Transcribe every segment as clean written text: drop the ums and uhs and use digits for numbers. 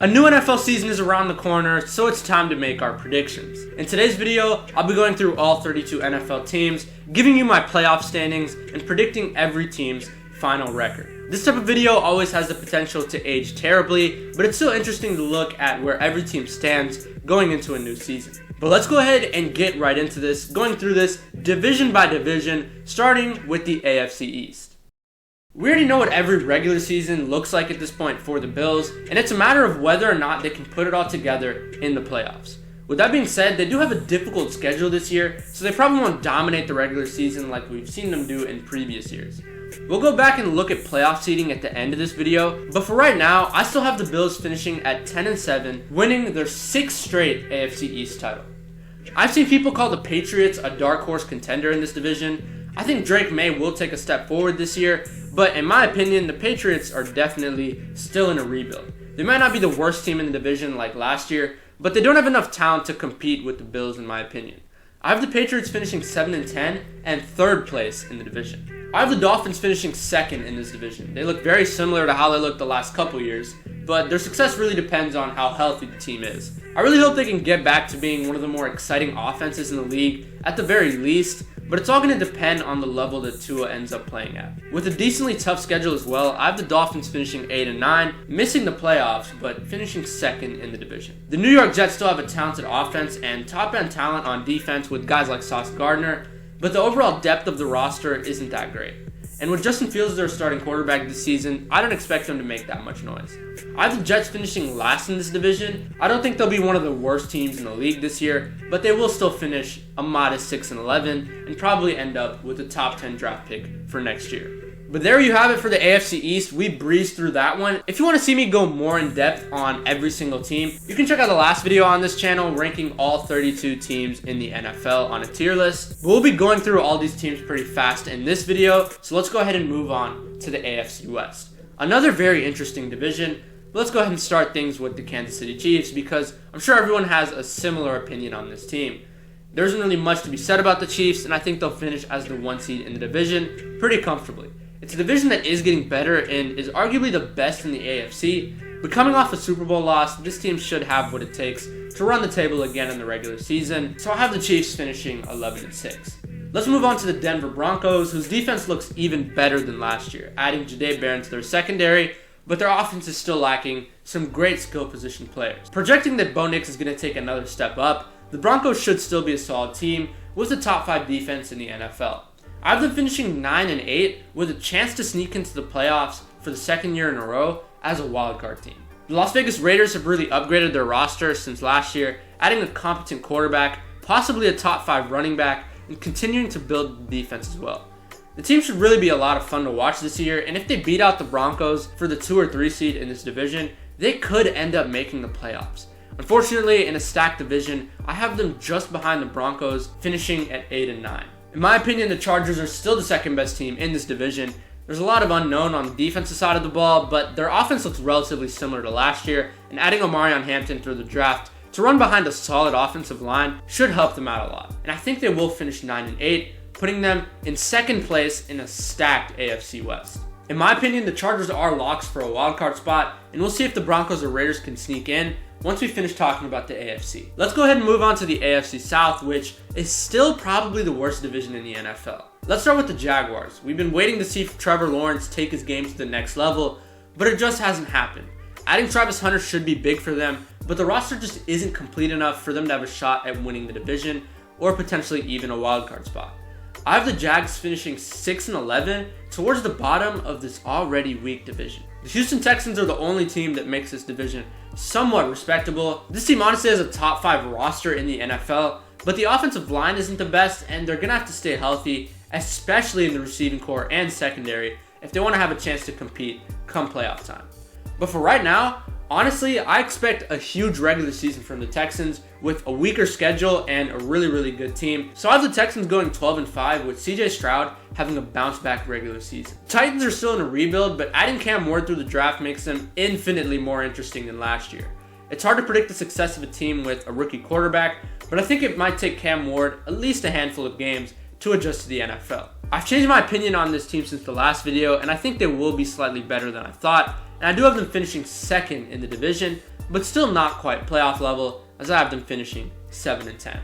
A new NFL season is around the corner, so it's time to make our predictions. In today's video, I'll be going through all 32 NFL teams, giving you my playoff standings, and predicting every team's final record. This type of video always has the potential to age terribly, but it's still interesting to look at where every team stands going into a new season. But let's go ahead and get right into this, going through this division by division, starting with the AFC East. We already know what every regular season looks like at this point for the Bills, and it's a matter of whether or not they can put it all together in the playoffs. With that being said, they do have a difficult schedule this year, so they probably won't dominate the regular season like we've seen them do in previous years. We'll go back and look at playoff seeding at the end of this video, but for right now, I still have the Bills finishing at 10-7, winning their 6th straight AFC East title. I've seen people call the Patriots a dark horse contender in this division. I think Drake May will take a step forward this year, but in my opinion, the Patriots are definitely still in a rebuild. They might not be the worst team in the division like last year, but they don't have enough talent to compete with the Bills in my opinion. I have the Patriots finishing 7-10 and 3rd place in the division. I have the Dolphins finishing 2nd in this division. They look very similar to how they looked the last couple years, but their success really depends on how healthy the team is. I really hope they can get back to being one of the more exciting offenses in the league at the very least, but it's all going to depend on the level that Tua ends up playing at. With a decently tough schedule as well, I have the Dolphins finishing 8-9, missing the playoffs, but finishing 2nd in the division. The New York Jets still have a talented offense and top-end talent on defense with guys like Sauce Gardner, but the overall depth of the roster isn't that great. And with Justin Fields as their starting quarterback this season, I don't expect them to make that much noise. I have the Jets finishing last in this division. I don't think they'll be one of the worst teams in the league this year, but they will still finish a modest 6-11 and probably end up with a top 10 draft pick for next year. But there you have it for the AFC East. We breezed through that one. If you want to see me go more in depth on every single team, you can check out the last video on this channel ranking all 32 teams in the NFL on a tier list. But we'll be going through all these teams pretty fast in this video, so let's go ahead and move on to the AFC West. Another very interesting division. Let's go ahead and start things with the Kansas City Chiefs because I'm sure everyone has a similar opinion on this team. There isn't really much to be said about the Chiefs, and I think they'll finish as the 1 seed in the division pretty comfortably. It's a division that is getting better and is arguably the best in the AFC, but coming off a Super Bowl loss, this team should have what it takes to run the table again in the regular season, so I have the Chiefs finishing 11-6. Let's move on to the Denver Broncos, whose defense looks even better than last year, adding Jahdae Barron to their secondary, but their offense is still lacking some great skill position players. Projecting that Bo Nix is going to take another step up, the Broncos should still be a solid team with a top 5 defense in the NFL. I have them finishing 9-8 with a chance to sneak into the playoffs for the 2nd year in a row as a wildcard team. The Las Vegas Raiders have really upgraded their roster since last year, adding a competent quarterback, possibly a top 5 running back, and continuing to build the defense as well. The team should really be a lot of fun to watch this year, and if they beat out the Broncos for the 2 or 3 seed in this division, they could end up making the playoffs. Unfortunately, in a stacked division, I have them just behind the Broncos, finishing at 8-9. In my opinion, the Chargers are still the 2nd best team in this division. There's a lot of unknown on the defensive side of the ball, but their offense looks relatively similar to last year, and adding Omarion Hampton through the draft to run behind a solid offensive line should help them out a lot. And I think they will finish 9-8, putting them in 2nd place in a stacked AFC West. In my opinion, the Chargers are locks for a wildcard spot, and we'll see if the Broncos or Raiders can sneak in once we finish talking about the AFC. Let's go ahead and move on to the AFC South, which is still probably the worst division in the NFL. Let's start with the Jaguars. We've been waiting to see Trevor Lawrence take his game to the next level, but it just hasn't happened. Adding Travis Hunter should be big for them, but the roster just isn't complete enough for them to have a shot at winning the division or potentially even a wildcard spot. I have the Jags finishing 6-11 towards the bottom of this already weak division. The Houston Texans are the only team that makes this division somewhat respectable. This team honestly has a top 5 roster in the NFL, but the offensive line isn't the best, and they're going to have to stay healthy, especially in the receiving core and secondary, if they want to have a chance to compete come playoff time. But for right now, honestly, I expect a huge regular season from the Texans with a weaker schedule and a really good team. So I have the Texans going 12-5 with CJ Stroud having a bounce back regular season. Titans are still in a rebuild, but adding Cam Ward through the draft makes them infinitely more interesting than last year. It's hard to predict the success of a team with a rookie quarterback, but I think it might take Cam Ward at least a handful of games to adjust to the NFL. I've changed my opinion on this team since the last video, and I think they will be slightly better than I thought. And I do have them finishing second in the division, but still not quite playoff level, as I have them finishing 7-10.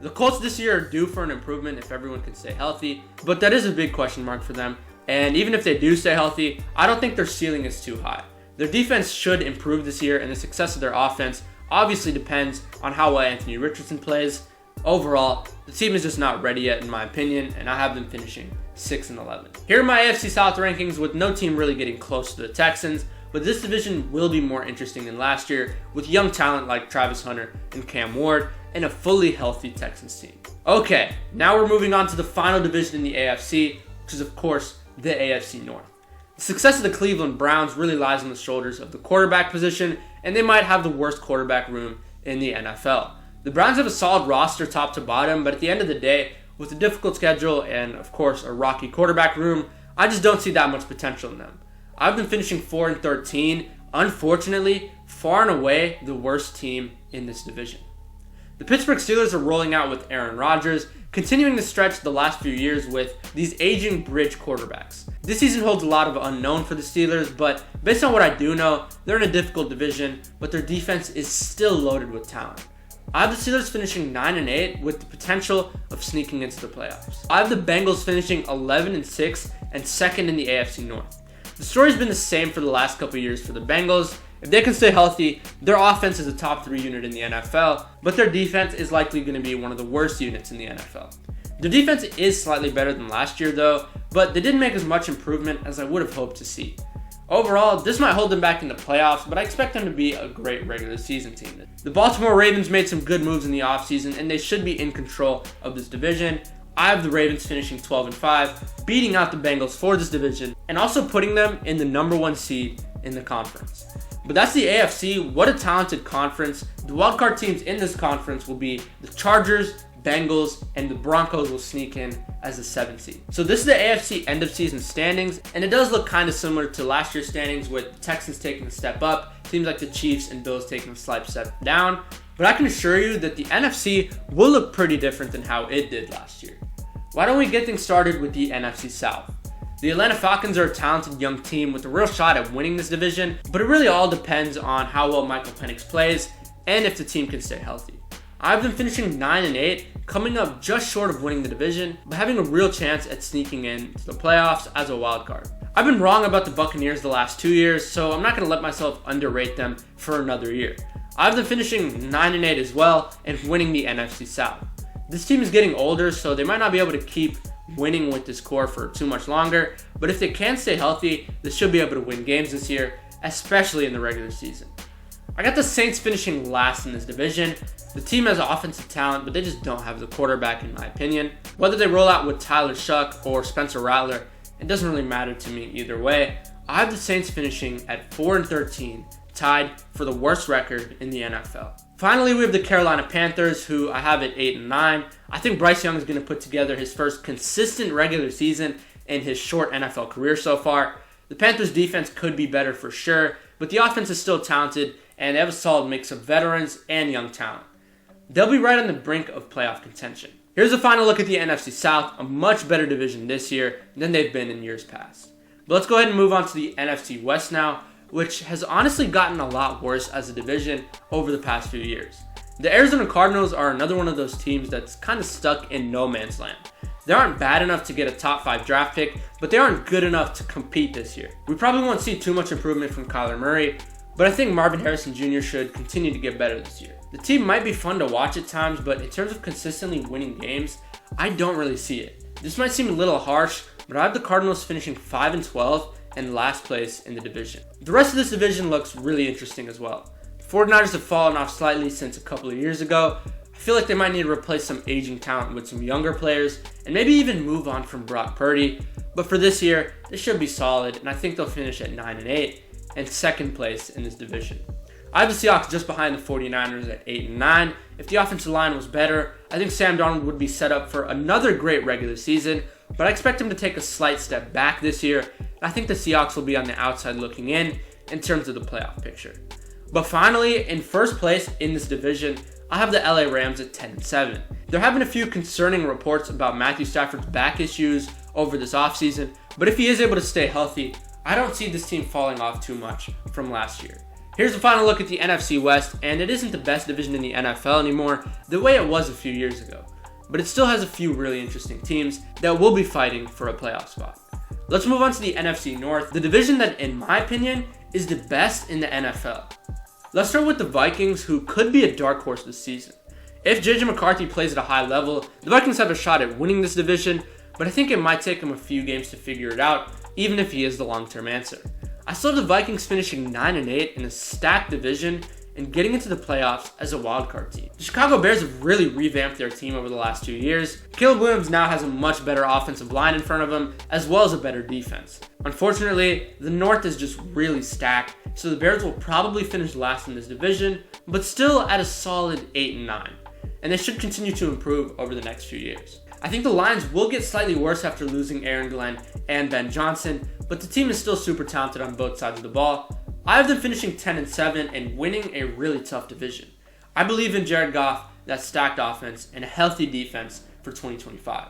The Colts this year are due for an improvement if everyone can stay healthy, but that is a big question mark for them, and even if they do stay healthy, I don't think their ceiling is too high. Their defense should improve this year, and the success of their offense obviously depends on how well Anthony Richardson plays. Overall, the team is just not ready yet in my opinion, and I have them finishing 6-11. Here are my AFC South rankings, with no team really getting close to the Texans, but this division will be more interesting than last year, with young talent like Travis Hunter and Cam Ward, and a fully healthy Texans team. Okay, now we're moving on to the final division in the AFC, which is of course the AFC North. The success of the Cleveland Browns really lies on the shoulders of the quarterback position, and they might have the worst quarterback room in the NFL. The Browns have a solid roster top to bottom, but at the end of the day, with a difficult schedule and of course a rocky quarterback room, I just don't see that much potential in them. I've been finishing 4-13, unfortunately, far and away the worst team in this division. The Pittsburgh Steelers are rolling out with Aaron Rodgers, continuing the stretch the last few years with these aging bridge quarterbacks. This season holds a lot of unknown for the Steelers, but based on what I do know, they're in a difficult division, but their defense is still loaded with talent. I have the Steelers finishing 9-8 with the potential of sneaking into the playoffs. I have the Bengals finishing 11-6 and second in the AFC North. The story's been the same for the last couple years for the Bengals. If they can stay healthy, their offense is a top 3 unit in the NFL, but their defense is likely going to be one of the worst units in the NFL. Their defense is slightly better than last year though, but they didn't make as much improvement as I would have hoped to see. Overall, this might hold them back in the playoffs, but I expect them to be a great regular season team. The Baltimore Ravens made some good moves in the offseason, and they should be in control of this division. I have the Ravens finishing 12-5, beating out the Bengals for this division, and also putting them in the number 1 seed in the conference. But that's the AFC. What a talented conference. The wildcard teams in this conference will be the Chargers, Bengals, and the Broncos will sneak in as the 7th seed. So this is the AFC end of season standings, and it does look kind of similar to last year's standings with the Texans taking a step up, teams like the Chiefs and Bills taking a slight step down. But I can assure you that the NFC will look pretty different than how it did last year. Why don't we get things started with the NFC South? The Atlanta Falcons are a talented young team with a real shot at winning this division, but it really all depends on how well Michael Penix plays and if the team can stay healthy. I have them finishing 9-8, coming up just short of winning the division, but having a real chance at sneaking into the playoffs as a wild card. I've been wrong about the Buccaneers the last 2 years, so I'm not going to let myself underrate them for another year. I have them finishing 9-8 as well and winning the NFC South. This team is getting older, so they might not be able to keep winning with this core for too much longer, but if they can stay healthy, they should be able to win games this year, especially in the regular season. I got the Saints finishing last in this division. The team has offensive talent, but they just don't have the quarterback in my opinion. Whether they roll out with Tyler Shuck or Spencer Rattler, it doesn't really matter to me either way. I have the Saints finishing at 4-13, tied for the worst record in the NFL. Finally, we have the Carolina Panthers, who I have at 8-9. I think Bryce Young is going to put together his first consistent regular season in his short NFL career so far. The Panthers' defense could be better for sure, but the offense is still talented, and they have a solid mix of veterans and young talent. They'll be right on the brink of playoff contention. Here's a final look at the NFC South, a much better division this year than they've been in years past. But let's go ahead and move on to the NFC West now, which has honestly gotten a lot worse as a division over the past few years. The Arizona Cardinals are another one of those teams that's kind of stuck in no man's land. They aren't bad enough to get a top 5 draft pick, but they aren't good enough to compete this year. We probably won't see too much improvement from Kyler Murray, but I think Marvin Harrison Jr. should continue to get better this year. The team might be fun to watch at times, but in terms of consistently winning games, I don't really see it. This might seem a little harsh, but I have the Cardinals finishing 5-12 and last place in the division. The rest of this division looks really interesting as well. The 49ers have fallen off slightly since a couple of years ago. I feel like they might need to replace some aging talent with some younger players and maybe even move on from Brock Purdy. But for this year, they should be solid, and I think they'll finish at 9-8 and second place in this division. I have the Seahawks just behind the 49ers at 8-9. If the offensive line was better, I think Sam Darnold would be set up for another great regular season, but I expect him to take a slight step back this year. I think the Seahawks will be on the outside looking in terms of the playoff picture. But finally, in first place in this division, I have the LA Rams at 10-7. There have been a few concerning reports about Matthew Stafford's back issues over this offseason, but if he is able to stay healthy, I don't see this team falling off too much from last year. Here's the final look at the NFC West, and it isn't the best division in the NFL anymore the way it was a few years ago, but it still has a few really interesting teams that will be fighting for a playoff spot. Let's move on to the NFC North, the division that, in my opinion, is the best in the NFL. Let's start with the Vikings, who could be a dark horse this season. If JJ McCarthy plays at a high level, the Vikings have a shot at winning this division, but I think it might take him a few games to figure it out, even if he is the long-term answer. I saw the Vikings finishing 9-8 in a stacked division and getting into the playoffs as a wildcard team. The Chicago Bears have really revamped their team over the last 2 years. Caleb Williams now has a much better offensive line in front of him, as well as a better defense. Unfortunately, the North is just really stacked, so the Bears will probably finish last in this division, but still at a solid 8-9. And they should continue to improve over the next few years. I think the Lions will get slightly worse after losing Aaron Glenn and Ben Johnson, but the team is still super talented on both sides of the ball. I have them finishing 10-7 and winning a really tough division. I believe in Jared Goff, that stacked offense, and a healthy defense for 2025.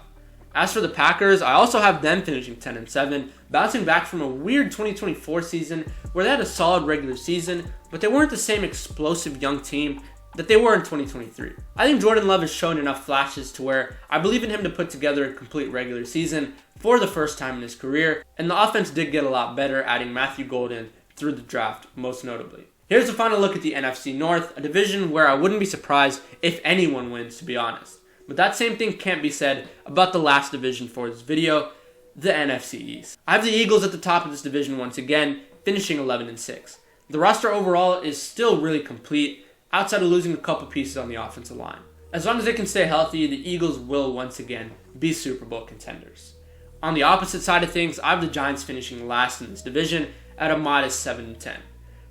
As for the Packers, I also have them finishing 10-7, bouncing back from a weird 2024 season where they had a solid regular season, but they weren't the same explosive young team that they were in 2023. I think Jordan Love has shown enough flashes to where I believe in him to put together a complete regular season for the first time in his career, and the offense did get a lot better, adding Matthew Golden through the draft, most notably. Here's a final look at the NFC North, a division where I wouldn't be surprised if anyone wins, to be honest. But that same thing can't be said about the last division for this video, the NFC East. I have the Eagles at the top of this division once again, finishing 11-6. The roster overall is still really complete, outside of losing a couple pieces on the offensive line. As long as they can stay healthy, the Eagles will once again be Super Bowl contenders. On the opposite side of things, I have the Giants finishing last in this division at a modest 7-10.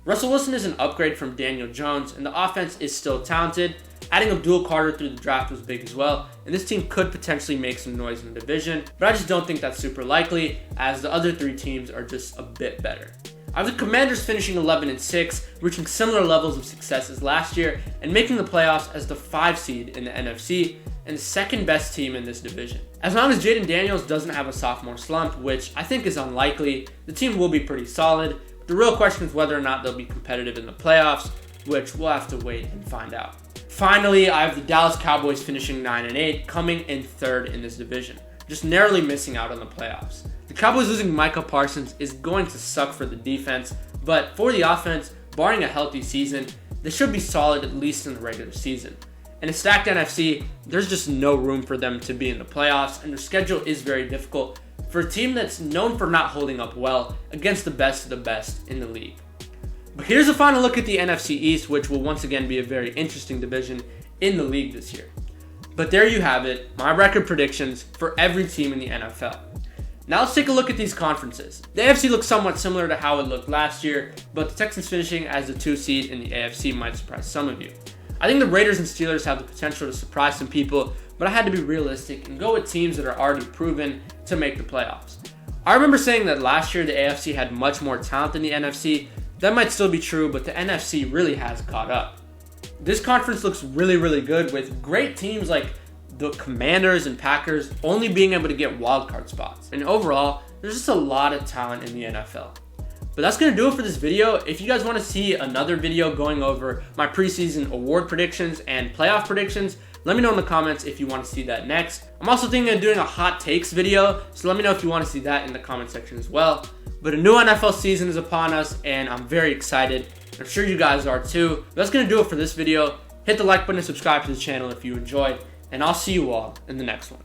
Russell Wilson is an upgrade from Daniel Jones, and the offense is still talented. Adding Abdul Carter through the draft was big as well, and this team could potentially make some noise in the division, but I just don't think that's super likely, as the other three teams are just a bit better. I have the Commanders finishing 11-6, reaching similar levels of success as last year, and making the playoffs as the 5 seed in the NFC, and the second best team in this division. As long as Jaden Daniels doesn't have a sophomore slump, which I think is unlikely, the team will be pretty solid. The real question is whether or not they'll be competitive in the playoffs, which we'll have to wait and find out. Finally, I have the Dallas Cowboys finishing 9-8, coming in third in this division, just narrowly missing out on the playoffs. The Cowboys losing Micah Parsons is going to suck for the defense, but for the offense, barring a healthy season, they should be solid at least in the regular season. In a stacked NFC, there's just no room for them to be in the playoffs, and their schedule is very difficult for a team that's known for not holding up well against the best of the best in the league. But here's a final look at the NFC East, which will once again be a very interesting division in the league this year. But there you have it, my record predictions for every team in the NFL. Now let's take a look at these conferences. The AFC looks somewhat similar to how it looked last year, but the Texans finishing as the 2 seed in the AFC might surprise some of you. I think the Raiders and Steelers have the potential to surprise some people, but I had to be realistic and go with teams that are already proven to make the playoffs. I remember saying that last year the AFC had much more talent than the NFC. That might still be true, but the NFC really has caught up. This conference looks really good with great teams like the Commanders and Packers only being able to get wildcard spots. And overall, there's just a lot of talent in the NFL. But that's going to do it for this video. If you guys want to see another video going over my preseason award predictions and playoff predictions, let me know in the comments if you want to see that next. I'm also thinking of doing a hot takes video, so let me know if you want to see that in the comment section as well. But a new NFL season is upon us, and I'm very excited. I'm sure you guys are too. But that's going to do it for this video. Hit the like button and subscribe to the channel if you enjoyed, and I'll see you all in the next one.